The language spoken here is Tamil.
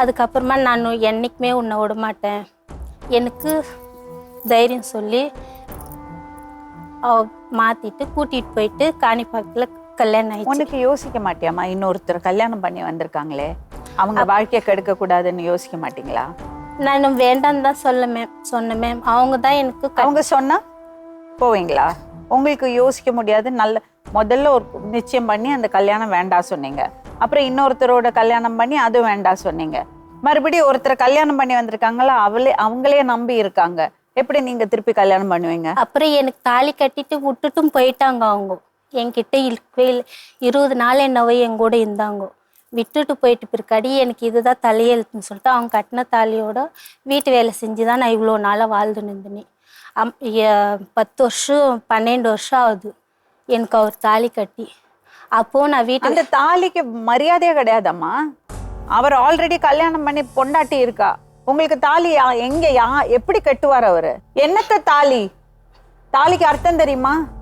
அதுக்கப்புறமா நான் என்றைக்குமே உன்னை விட மாட்டேன் எனக்கு தைரியம் சொல்லி மாற்றிட்டு கூட்டிகிட்டு போயிட்டு காணிப்பாக்கத்தில் கல்யாணம் ஆயிடுச்சு. உனக்கு யோசிக்க மாட்டியாம்மா, இன்னொருத்தர் கல்யாணம் பண்ணி வந்திருக்காங்களே அவங்க வாழ்க்கையை கெடுக்க கூடாதுன்னு யோசிக்க மாட்டீங்களா? நான் வேண்டான்னு தான் சொன்னேன் மேம். அவங்க தான் எனக்கு அவங்க சொன்னா போவீங்களா? உங்களுக்கு யோசிக்க முடியாது. முதல்ல ஒரு நிச்சயம் பண்ணி அந்த கல்யாணம் வேண்டாம் சொன்னீங்க, அப்புறம் இன்னொருத்தரோட கல்யாணம் பண்ணி அது வேண்டாம் சொன்னீங்க, மறுபடியும் ஒருத்தர் கல்யாணம் பண்ணி வந்திருக்காங்களா, அவங்களே நம்பி இருக்காங்க, எப்படி நீங்க திருப்பி கல்யாணம் பண்ணுவீங்க? அப்புறம் எனக்கு தாலி கட்டிட்டு விட்டுட்டும் போயிட்டாங்க. அவங்க என்கிட்ட 20 நாள் என்னவோ என் கூட இருந்தாங்க. விட்டுட்டு போயிட்டு பிற்காடி எனக்கு இதுதான் தலையெழுத்துன்னு சொல்லிட்டு அவங்க கட்டின தாலியோட வீட்டு வேலை செஞ்சு தான் நான் இவ்வளோ நாளாக வாழ்ந்துன்னு இருந்தேன். 10 வருஷம் 12 வருஷம் ஆகுது எனக்கு அவர் தாலி கட்டி. அப்போ நான் அந்த தாலிக்கு மரியாதையே கிடையாதம்மா. அவர் ஆல்ரெடி கல்யாணம் பண்ணி பொண்டாட்டி இருக்கா. உங்களுக்கு தாலி எங்க எப்படி கட்டுவார் அவரு? என்னத்த தாலிக்கு அர்த்தம் தெரியுமா?